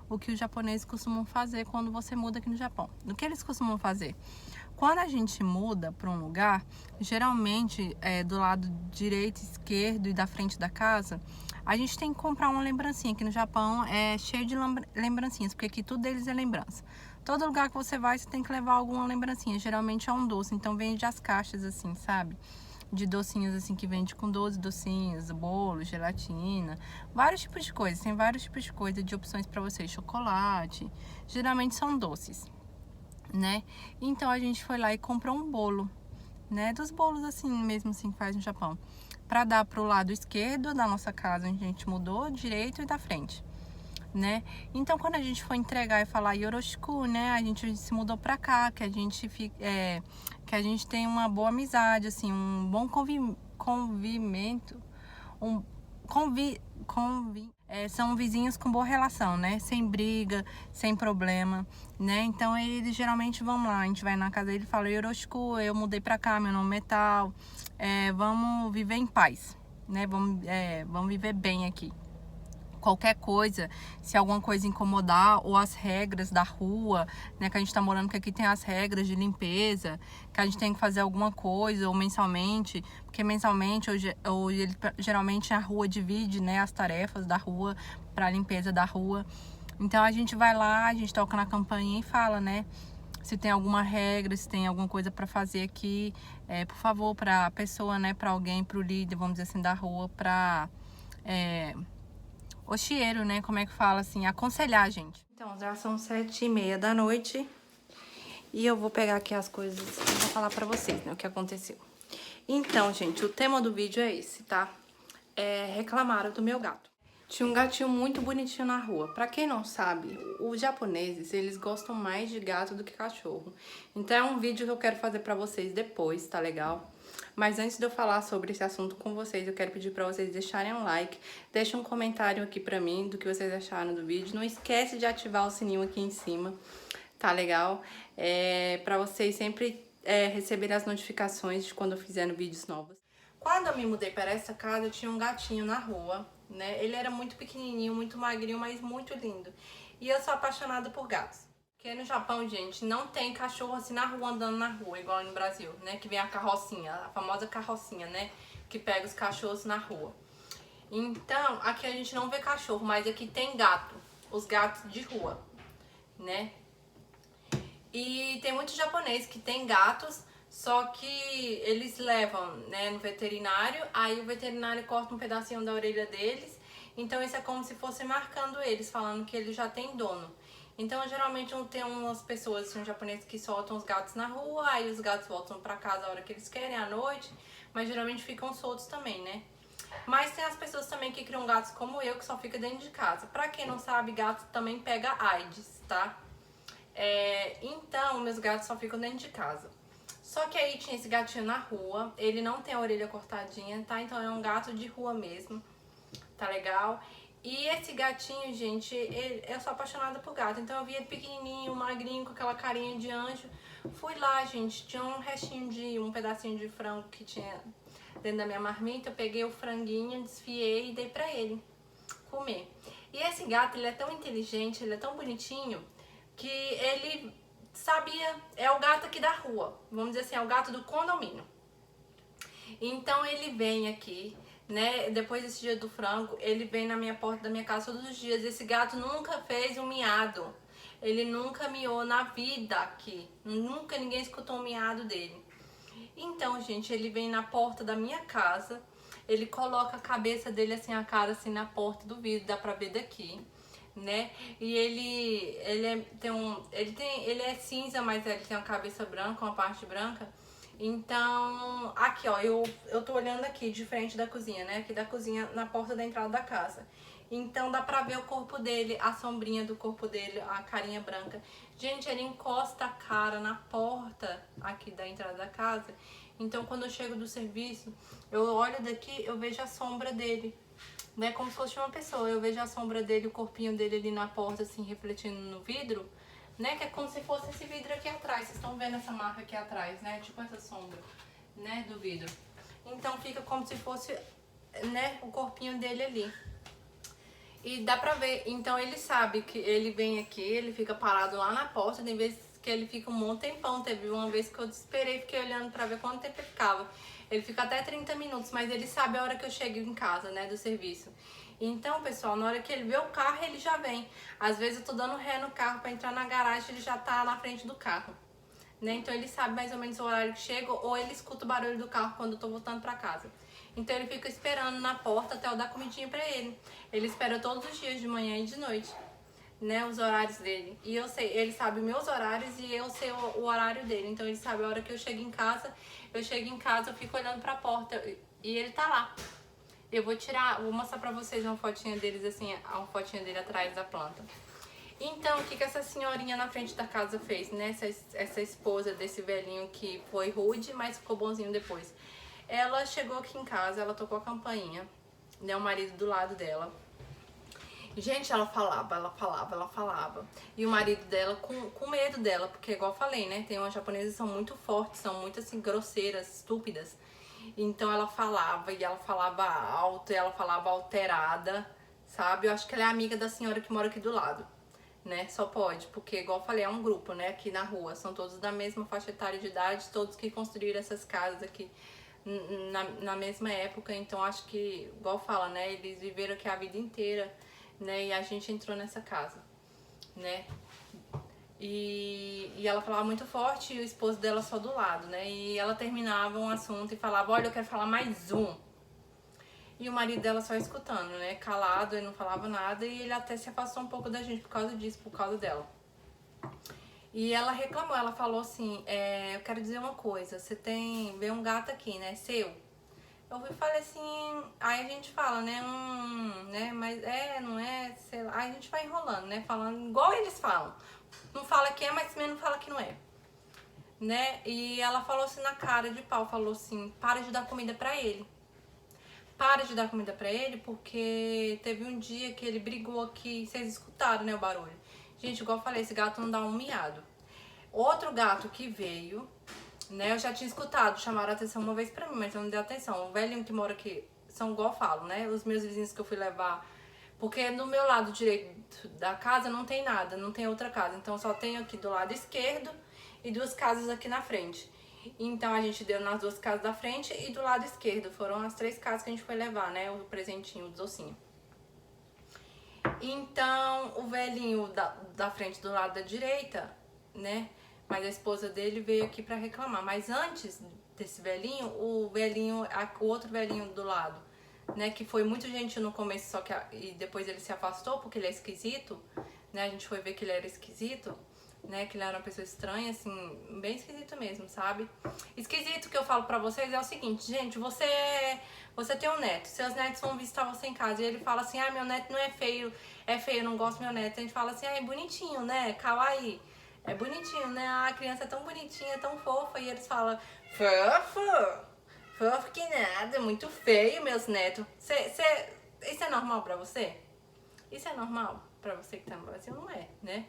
o que os japoneses costumam fazer quando você muda aqui no Japão. O que eles costumam fazer? Quando a gente muda para um lugar, geralmente do lado direito, esquerdo e da frente da casa, a gente tem que comprar uma lembrancinha. Aqui no Japão é cheio de lembrancinhas, porque aqui tudo deles é lembrança. Todo lugar que você vai, você tem que levar alguma lembrancinha. Geralmente é um doce, então vende as caixas assim, sabe? De docinhos assim, que vende com 12 docinhos, bolo, gelatina, vários tipos de coisas. Tem vários tipos de coisa, de opções para você, chocolate. Geralmente são doces, né? Então a gente foi lá e comprou um bolo, né? Dos bolos assim mesmo assim que faz no Japão, para dar pro lado esquerdo da nossa casa, onde a gente mudou, direito e da frente, né? Então quando a gente foi entregar e falar Yoroshiku, né? A gente se mudou para cá, que a gente que a gente tem uma boa amizade, assim, um bom convivimento, um são vizinhos com boa relação, né? Sem briga, sem problema, né? Então eles geralmente vão lá, a gente vai na casa dele e fala Yoroshiku, eu mudei pra cá, meu nome é tal, vamos viver em paz, né? Vamos viver bem aqui. Qualquer coisa, se alguma coisa incomodar, ou as regras da rua, né, que a gente tá morando, que aqui tem as regras de limpeza, que a gente tem que fazer alguma coisa, ou mensalmente, porque mensalmente, geralmente a rua divide, né, as tarefas da rua para limpeza da rua. Então a gente vai lá, a gente toca na campainha e fala, né, se tem alguma regra, se tem alguma coisa para fazer aqui, por favor, para a pessoa, né, para alguém, para o líder, vamos dizer assim, da rua, para o chieiro, né? Como é que fala assim? Aconselhar a gente. Então, já são 7h30 da noite. E eu vou pegar aqui as coisas e vou falar pra vocês, né? O que aconteceu. Então, gente, o tema do vídeo é esse, tá? Reclamaram do meu gato. Tinha um gatinho muito bonitinho na rua. Pra quem não sabe, os japoneses, eles gostam mais de gato do que cachorro. Então é um vídeo que eu quero fazer pra vocês depois, tá legal? Mas antes de eu falar sobre esse assunto com vocês, eu quero pedir pra vocês deixarem um like, deixem um comentário aqui pra mim do que vocês acharam do vídeo. Não esquece de ativar o sininho aqui em cima, tá legal? Pra vocês sempre receberem as notificações de quando eu fizer vídeos novos. Quando eu me mudei para essa casa, eu tinha um gatinho na rua, né? Ele era muito pequenininho, muito magrinho, mas muito lindo. E eu sou apaixonada por gatos. Porque no Japão, gente, não tem cachorro assim na rua, andando na rua, igual no Brasil, né? Que vem a carrocinha, a famosa carrocinha, né? Que pega os cachorros na rua. Então, aqui a gente não vê cachorro, mas aqui tem gato. Os gatos de rua, né? E tem muitos japoneses que tem gatos, só que eles levam, né, no veterinário, aí o veterinário corta um pedacinho da orelha deles, então isso é como se fosse marcando eles, falando que ele já tem dono. Então geralmente tem umas pessoas, assim, japoneses que soltam os gatos na rua, aí os gatos voltam pra casa a hora que eles querem, à noite, mas geralmente ficam soltos também, né? Mas tem as pessoas também que criam gatos como eu, que só fica dentro de casa. Pra quem não sabe, gato também pega AIDS, tá? Então, meus gatos só ficam dentro de casa. Só que aí tinha esse gatinho na rua, ele não tem a orelha cortadinha, tá? Então é um gato de rua mesmo, tá legal? E esse gatinho, gente, eu sou apaixonada por gato. Então eu vi ele pequenininho, magrinho, com aquela carinha de anjo. Fui lá, gente, tinha um pedacinho de frango que tinha dentro da minha marmita. Eu peguei o franguinho, desfiei e dei pra ele comer. E esse gato, ele é tão inteligente, ele é tão bonitinho, que ele sabia, é o gato aqui da rua, vamos dizer assim, é o gato do condomínio. Então ele vem aqui, né, depois desse dia do frango, ele vem na minha porta da minha casa todos os dias. Esse gato nunca fez um miado, ele nunca miou na vida aqui, nunca ninguém escutou um miado dele. Então, gente, ele vem na porta da minha casa, ele coloca a cabeça dele assim, a cara assim na porta do vidro, dá pra ver daqui, né? E ele é cinza, mas ele tem uma cabeça branca, uma parte branca. Então, aqui ó, eu tô olhando aqui de frente da cozinha, né? Aqui da cozinha, na porta da entrada da casa. Então dá pra ver o corpo dele, a sombrinha do corpo dele, a carinha branca. Gente, ele encosta a cara na porta aqui da entrada da casa. Então quando eu chego do serviço, eu olho daqui, eu vejo a sombra dele, né? Como se fosse uma pessoa. Eu vejo a sombra dele, o corpinho dele ali na porta, assim, refletindo no vidro, né? Que é como se fosse esse vidro aqui atrás. Vocês estão vendo essa marca aqui atrás, né? Tipo essa sombra, né? Do vidro. Então fica como se fosse, né? O corpinho dele ali. E dá pra ver, então ele sabe que ele vem aqui, ele fica parado lá na porta, tem vezes que ele fica um bom tempão. Teve uma vez que eu desesperei, fiquei olhando pra ver quanto tempo ele ficava. Ele fica até 30 minutos, mas ele sabe a hora que eu chego em casa, né, do serviço. Então, pessoal, na hora que ele vê o carro, ele já vem. Às vezes eu tô dando ré no carro pra entrar na garagem, ele já tá na frente do carro, né? Então ele sabe mais ou menos o horário que chega, ou ele escuta o barulho do carro quando eu tô voltando pra casa. Então ele fica esperando na porta até eu dar comidinha pra ele. Ele espera todos os dias, de manhã e de noite, né, os horários dele. E eu sei, ele sabe meus horários e eu sei o horário dele. Então ele sabe a hora que eu chego em casa. Eu chego em casa, eu fico olhando pra porta e ele tá lá. Eu vou mostrar pra vocês uma fotinha deles assim, uma fotinha dele atrás da planta. Então, o que essa senhorinha na frente da casa fez, né? Essa esposa desse velhinho que foi rude, mas ficou bonzinho depois. Ela chegou aqui em casa, ela tocou a campainha, né? O marido do lado dela. Gente, ela falava. E o marido dela com medo dela, porque igual eu falei, né? Tem umas japonesas que são muito fortes, são muito assim, grosseiras, estúpidas. Então ela falava, e ela falava alto, e ela falava alterada, sabe? Eu acho que ela é amiga da senhora que mora aqui do lado, né? Só pode, porque igual eu falei, é um grupo, né? Aqui na rua, são todos da mesma faixa etária de idade, todos que construíram essas casas aqui na mesma época. Então acho que, igual fala, né? Eles viveram aqui a vida inteira, né? E a gente entrou nessa casa, né? E ela falava muito forte e o esposo dela só do lado, né? E ela terminava um assunto e falava, olha, eu quero falar mais um. E o marido dela só escutando, né? Calado, ele não falava nada e ele até se afastou um pouco da gente por causa disso, por causa dela. E ela reclamou, ela falou assim, eu quero dizer uma coisa, você vê um gato aqui, né? Seu. Eu falei assim, aí a gente fala, né? Né? Mas não é, sei lá. Aí a gente vai enrolando, né? Falando igual eles falam. Não fala que é, mas também não fala que não é. Né? E ela falou assim na cara de pau, falou assim, para de dar comida pra ele. Para de dar comida pra ele, porque teve um dia que ele brigou aqui, vocês escutaram, né, o barulho. Gente, igual eu falei, esse gato não dá um miado. Outro gato que veio, né, eu já tinha escutado, chamaram a atenção uma vez pra mim, mas eu não dei atenção. O velhinho que mora aqui, são igual eu falo, né, os meus vizinhos que eu fui levar, porque no meu lado direito da casa não tem nada, não tem outra casa. Então só tem aqui do lado esquerdo e duas casas aqui na frente. Então a gente deu nas duas casas da frente e do lado esquerdo. Foram as 3 casas que a gente foi levar, né, o presentinho, o docinho. Então o velhinho da frente do lado da direita, né, mas a esposa dele veio aqui pra reclamar. Mas antes desse velhinho, o outro velhinho do lado, né, que foi muito gentil no começo, só que e depois ele se afastou porque ele é esquisito, né, a gente foi ver que ele era esquisito, né, que ele era uma pessoa estranha, assim, bem esquisito mesmo, sabe? Esquisito que eu falo pra vocês é o seguinte, gente, você tem um neto, seus netos vão visitar você em casa e ele fala assim, meu neto não é feio, eu não gosto do meu neto. A gente fala assim, é bonitinho, né, kawaii, é bonitinho, né, a criança é tão bonitinha, tão fofa, e eles falam, fofo que nada, muito feio, meus netos. Isso é normal pra você? Isso é normal pra você que tá no Brasil? Não é, né?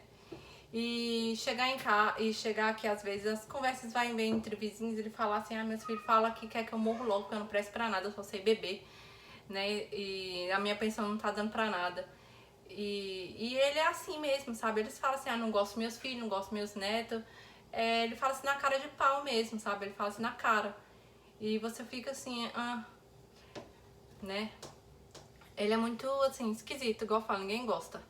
E chegar em casa, e chegar aqui, às vezes, as conversas vai bem entre vizinhos, ele fala assim, meus filhos falam que quer que eu morro logo, que eu não presto pra nada, eu só sei beber, né? E a minha pensão não tá dando pra nada. E ele é assim mesmo, sabe? Eles falam assim, não gosto dos meus filhos, não gosto dos meus netos. Ele fala assim na cara de pau mesmo, sabe? Ele fala assim na cara. E você fica assim, né? Ele é muito, assim, esquisito, igual eu falo, ninguém gosta,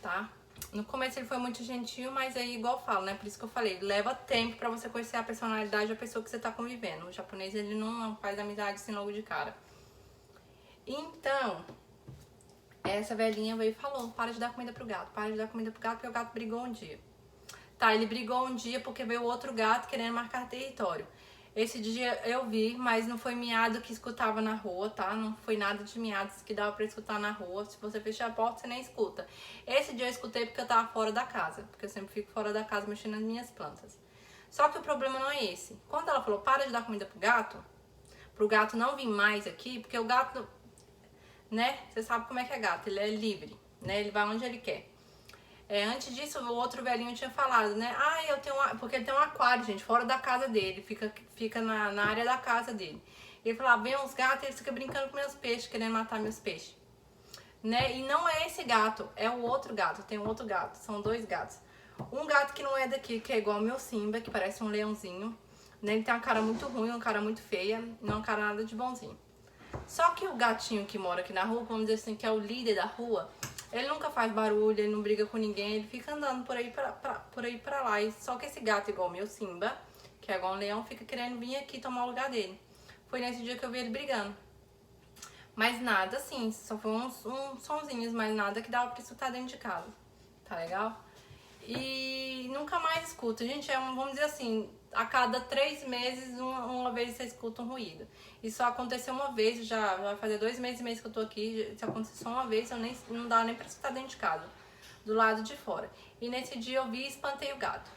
tá? No começo ele foi muito gentil, mas aí, igual eu falo, né? Por isso que eu falei, leva tempo pra você conhecer a personalidade da pessoa que você tá convivendo. O japonês, ele não faz amizade assim logo de cara. Então, essa velhinha veio e falou, para de dar comida pro gato, porque o gato brigou um dia. Tá, ele brigou um dia porque veio outro gato querendo marcar território. Esse dia eu vi, mas não foi miado que escutava na rua, tá? Não foi nada de miados que dava pra escutar na rua. Se você fechar a porta, você nem escuta. Esse dia eu escutei porque eu tava fora da casa, porque eu sempre fico fora da casa mexendo nas minhas plantas. Só que o problema não é esse. Quando ela falou, para de dar comida pro gato não vir mais aqui, porque o gato, né? Você sabe como é que é gato, ele é livre, né? Ele vai onde ele quer. Antes disso, o outro velhinho tinha falado, né? Eu tenho porque ele tem um aquário, gente, fora da casa dele. Fica na área da casa dele. Ele falava, vem uns gatos, eles ficam brincando com meus peixes, querendo matar meus peixes. né? E não é esse gato, é o outro gato, tem um outro gato, são dois gatos. Um gato que não é daqui, que é igual ao meu Simba, que parece um leãozinho, né? Ele tem uma cara muito ruim, uma cara muito feia, não é uma cara nada de bonzinho. Só que o gatinho que mora aqui na rua, vamos dizer assim, que é o líder da rua, ele nunca faz barulho, ele não briga com ninguém, ele fica andando por aí pra lá. E só que esse gato, igual o meu Simba, que é igual um leão, fica querendo vir aqui tomar o lugar dele. Foi nesse dia que eu vi ele brigando. Mas nada assim, só foi uns sonzinhos, mas nada que dava pra escutar dentro de casa. Tá legal? E nunca mais escuta. Gente, vamos dizer assim, a cada 3 meses, uma vez você escuta um ruído. Isso só aconteceu uma vez, já vai fazer 2 meses e meio que eu tô aqui. Se aconteceu só uma vez, não dá nem pra escutar dentro de casa, do lado de fora. E nesse dia eu vi e espantei o gato.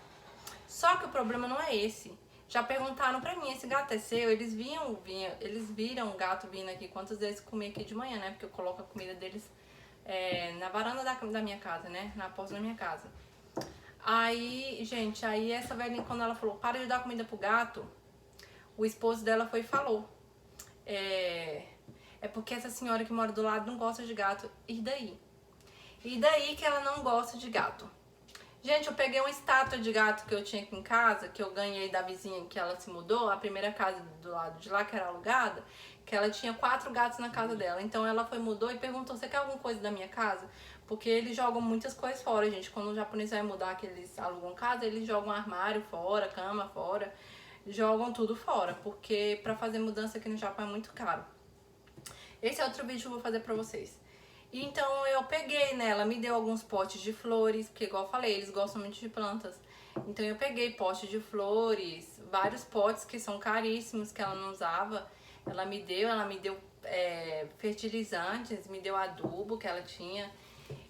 Só que o problema não é esse. Já perguntaram pra mim, esse gato é seu? Eles viram o gato vindo aqui, quantas vezes comi aqui de manhã, né? Porque eu coloco a comida deles na varanda da minha casa, né? Na porta da minha casa. Aí, gente, essa velhinha, quando ela falou, para de dar comida pro gato, o esposo dela foi e falou. É porque essa senhora que mora do lado não gosta de gato. E daí? E daí que ela não gosta de gato? Gente, eu peguei uma estátua de gato que eu tinha aqui em casa, que eu ganhei da vizinha que ela se mudou, a primeira casa do lado de lá, que era alugada, que ela tinha 4 gatos na casa dela. Então ela mudou e perguntou, você quer alguma coisa da minha casa? Porque eles jogam muitas coisas fora, gente. Quando o japonês vai mudar, que eles alugam casa, eles jogam armário fora, cama fora, jogam tudo fora, porque pra fazer mudança aqui no Japão é muito caro. Esse é outro vídeo que eu vou fazer pra vocês. Então eu peguei nela, me deu alguns potes de flores, porque igual eu falei, eles gostam muito de plantas. Então eu peguei pote de flores, vários potes que são caríssimos, que ela não usava. Ela me deu fertilizantes, me deu adubo que ela tinha.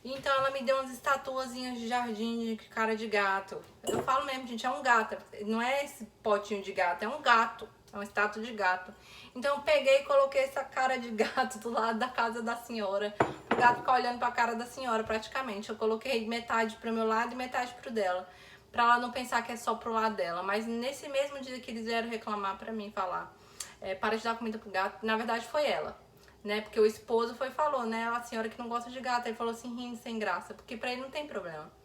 Então ela me deu umas estatuazinhas de jardim de cara de gato. Eu falo mesmo, gente, é um gato. Não é esse potinho de gato, é um gato. É uma estátua de gato. Então eu peguei e coloquei essa cara de gato do lado da casa da senhora. O gato ficar olhando pra cara da senhora praticamente. Eu coloquei metade pro meu lado e metade pro dela. Pra ela não pensar que é só pro lado dela. Mas nesse mesmo dia que eles vieram reclamar pra mim, falar para de dar comida pro gato, na verdade foi ela. Né? Porque o esposo falou, né? A senhora que não gosta de gato. Ele falou assim, rindo sem graça. Porque pra ele não tem problema.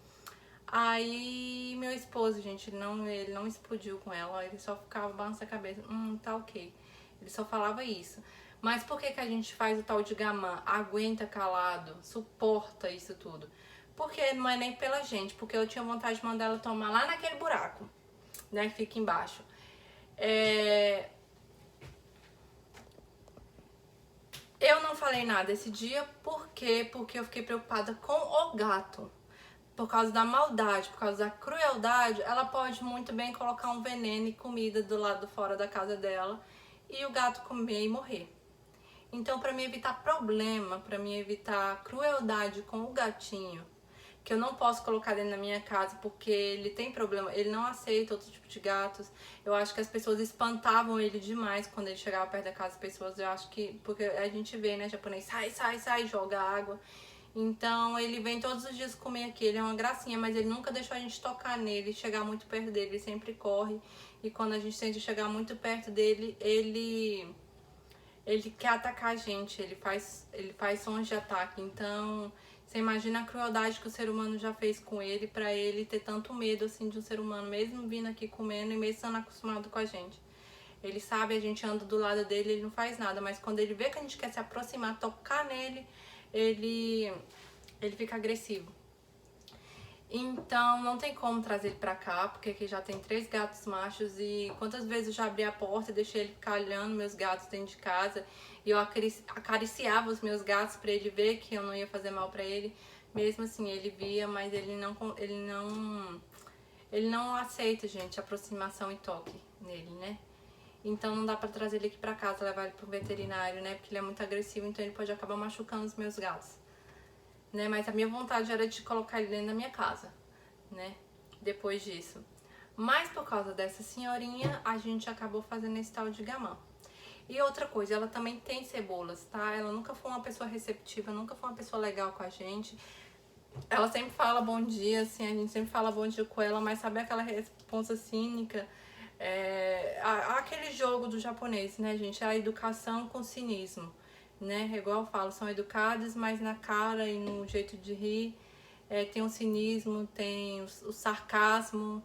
Aí meu esposo, gente, ele não explodiu com ela, ele só ficava balançando a cabeça, tá ok. Ele só falava isso. Mas por que a gente faz o tal de gamã? Aguenta calado, suporta isso tudo? Porque não é nem pela gente, porque eu tinha vontade de mandar ela tomar lá naquele buraco, né, que fica embaixo. Eu não falei nada esse dia, por quê? Porque eu fiquei preocupada com o gato. Por causa da maldade, por causa da crueldade, ela pode muito bem colocar um veneno e comida do lado fora da casa dela e o gato comer e morrer. Então, para me evitar problema, para me evitar crueldade com o gatinho, que eu não posso colocar dentro da minha casa porque ele tem problema, ele não aceita outro tipo de gatos. Eu acho que as pessoas espantavam ele demais quando ele chegava perto da casa das pessoas. Eu acho que, porque a gente vê, né, japonês, sai, joga água. Então ele vem todos os dias comer aqui, ele é uma gracinha, mas ele nunca deixou a gente tocar nele, chegar muito perto dele, ele sempre corre. E quando a gente tenta chegar muito perto dele, ele quer atacar a gente, ele faz sons de ataque. Então você imagina a crueldade que o ser humano já fez com ele, pra ele ter tanto medo assim de um ser humano, mesmo vindo aqui comendo e mesmo sendo acostumado com a gente. Ele sabe, a gente anda do lado dele, ele não faz nada, mas quando ele vê que a gente quer se aproximar, tocar nele, ele fica agressivo. Então não tem como trazer ele pra cá, porque aqui já tem 3 gatos machos e quantas vezes eu já abri a porta e deixei ele ficar olhando meus gatos dentro de casa e eu acariciava os meus gatos pra ele ver que eu não ia fazer mal pra ele. Mesmo assim, ele via, mas ele não aceita, gente, aproximação e toque nele, né? Então não dá pra trazer ele aqui pra casa, levar ele pro veterinário, né? Porque ele é muito agressivo, então ele pode acabar machucando os meus gatos, né? Mas a minha vontade era de colocar ele dentro da minha casa, né? Depois disso. Mas por causa dessa senhorinha, a gente acabou fazendo esse tal de gamã. E outra coisa, ela também tem cebolas, tá? Ela nunca foi uma pessoa receptiva, nunca foi uma pessoa legal com a gente. Ela sempre fala bom dia, assim, a gente sempre fala bom dia com ela, mas sabe aquela resposta cínica? Aquele jogo do japonês, né, gente? A educação com cinismo, né? Igual eu falo, são educados, mas na cara e no jeito de rir. Tem o cinismo, tem o sarcasmo,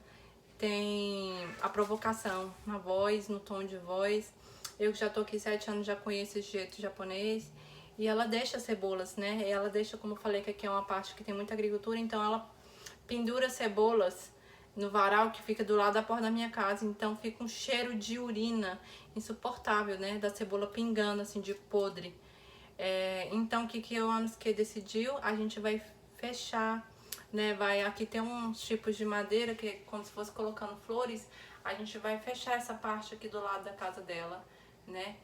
tem a provocação na voz, no tom de voz. Eu que já tô aqui 7 anos, já conheço esse jeito japonês. E ela deixa cebolas, né? Ela deixa, como eu falei, que aqui é uma parte que tem muita agricultura, então ela pendura cebolas no varal que fica do lado da porta da minha casa. Então fica um cheiro de urina insuportável, né? Da cebola pingando, assim, de podre. Então, o que o Anusuke decidiu? A gente vai fechar, né? Aqui tem uns tipos de madeira que, como se fosse colocando flores, a gente vai fechar essa parte aqui do lado da casa dela, né?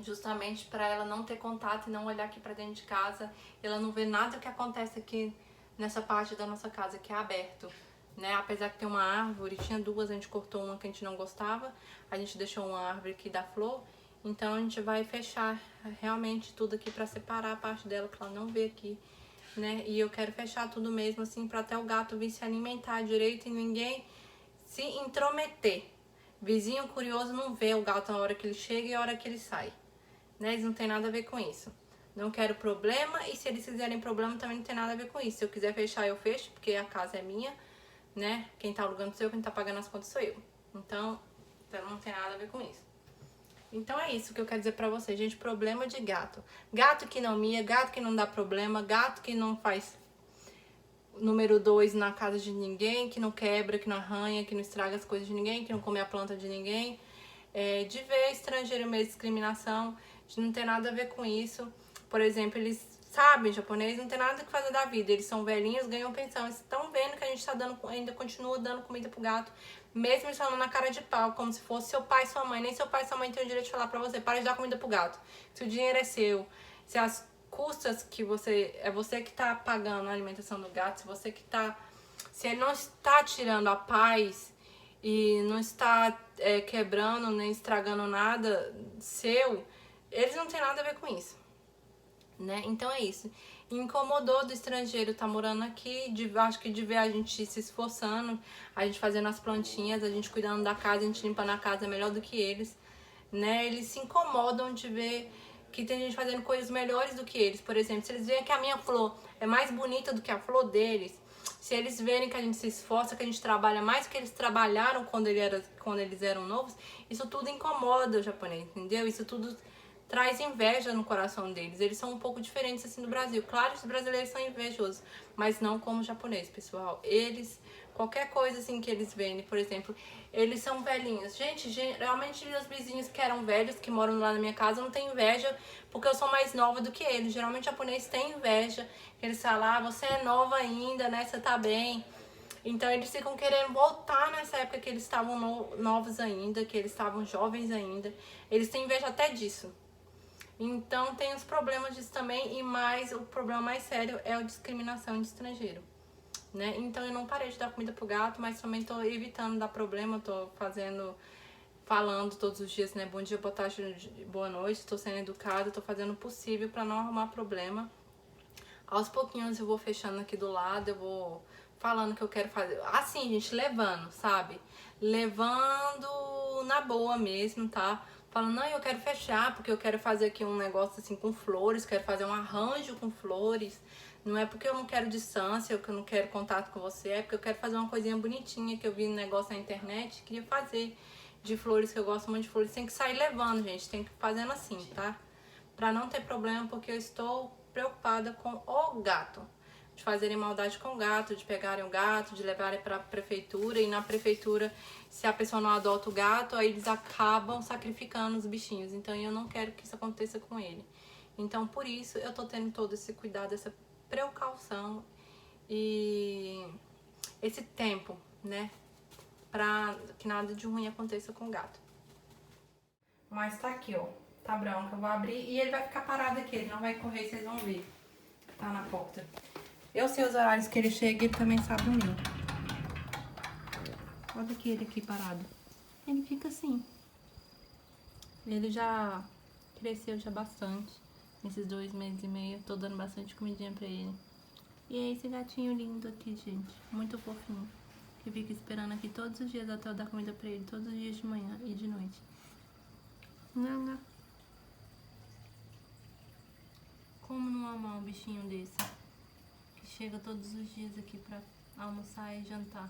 Justamente para ela não ter contato e não olhar aqui para dentro de casa, ela não vê nada que acontece aqui nessa parte da nossa casa que é aberto, né? Apesar que tem uma árvore, tinha duas, a gente cortou uma que a gente não gostava, a gente deixou uma árvore aqui da flor, então a gente vai fechar realmente tudo aqui para separar a parte dela, para ela não ver aqui, né? E eu quero fechar tudo mesmo assim para até o gato vir se alimentar direito e ninguém se intrometer. Vizinho curioso não vê o gato na hora que ele chega e a hora que ele sai, né? Eles não tem nada a ver com isso. Não quero problema, e se eles fizerem problema também não tem nada a ver com isso. Se eu quiser fechar, eu fecho, porque a casa é minha, né? Quem tá alugando sou eu, quem tá pagando as contas sou eu. Então não tem nada a ver com isso. Então é isso que eu quero dizer pra vocês, gente. Problema de gato. Gato que não mia, gato que não dá problema, gato que não faz número 2 na casa de ninguém, que não quebra, que não arranha, que não estraga as coisas de ninguém, que não come a planta de ninguém. De ver estrangeiro mesmo, discriminação, de não ter nada a ver com isso. Por exemplo, eles sabem, japonês não tem nada que fazer da vida, eles são velhinhos, ganham pensão, eles estão vendo que a gente tá dando, ainda continua dando comida pro gato, mesmo eles falando na cara de pau, como se fosse seu pai e sua mãe. Nem seu pai e sua mãe tem o direito de falar pra você, para de dar comida pro gato, se o dinheiro é seu, se as custas que é você que tá pagando a alimentação do gato, se ele não está tirando a paz e não está quebrando nem estragando nada seu, eles não tem nada a ver com isso, né? Então é isso. Incomodou do estrangeiro tá morando aqui, acho que de ver a gente se esforçando, a gente fazendo as plantinhas, a gente cuidando da casa, a gente limpando a casa melhor do que eles, né? Eles se incomodam de ver que tem gente fazendo coisas melhores do que eles. Por exemplo, se eles veem que a minha flor é mais bonita do que a flor deles, se eles verem que a gente se esforça, que a gente trabalha mais do que eles trabalharam quando eles eram novos, isso tudo incomoda o japonês, entendeu? Isso tudo traz inveja no coração deles. Eles são um pouco diferentes assim do Brasil. Claro que os brasileiros são invejosos, mas não como os japoneses, pessoal. Eles, qualquer coisa assim que eles veem, por exemplo, eles são velhinhos. Gente, geralmente meus vizinhos que eram velhos, que moram lá na minha casa, não tem inveja porque eu sou mais nova do que eles. Geralmente o japonês tem inveja, eles falam, você é nova ainda, né, você tá bem. Então eles ficam querendo voltar nessa época que eles estavam novos ainda, que eles estavam jovens ainda. Eles têm inveja até disso. Então tem os problemas disso também, e mais o problema mais sério é a discriminação de estrangeiro, né? Então eu não parei de dar comida pro gato, mas também tô evitando dar problema, tô falando todos os dias, né? Bom dia, boa tarde, boa noite, tô sendo educada, tô fazendo o possível pra não arrumar problema. Aos pouquinhos eu vou fechando aqui do lado, eu vou falando o que eu quero fazer. Assim, gente, levando, sabe? Levando na boa mesmo, tá? Falando, não, eu quero fechar, porque eu quero fazer aqui um negócio assim com flores, quero fazer um arranjo com flores. Não é porque eu não quero distância, ou que eu não quero contato com você, é porque eu quero fazer uma coisinha bonitinha que eu vi no negócio na internet, queria fazer de flores, que eu gosto muito de flores. Tem que sair levando, gente, tem que ir fazendo assim, tá? Pra não ter problema, porque eu estou preocupada com o gato. De fazerem maldade com o gato, de pegarem o gato, de levarem pra prefeitura, e na prefeitura, se a pessoa não adota o gato, aí eles acabam sacrificando os bichinhos. Então eu não quero que isso aconteça com ele. Então por isso eu tô tendo todo esse cuidado, essa precaução e esse tempo, né? Pra que nada de ruim aconteça com o gato. Mas tá aqui, ó. Tá branco, eu vou abrir e ele vai ficar parado aqui, ele não vai correr, vocês vão ver. Tá na porta. Eu sei os horários que ele chega e ele também sabe o meu. Olha aqui ele aqui parado. Ele fica assim. Ele já cresceu já bastante. Nesses 2 meses e meio, tô dando bastante comidinha pra ele. E é esse gatinho lindo aqui, gente. Muito fofinho. Que fica esperando aqui todos os dias até eu dar comida pra ele. Todos os dias de manhã e de noite. Não. Como não amar um bichinho desse? Que chega todos os dias aqui pra almoçar e jantar.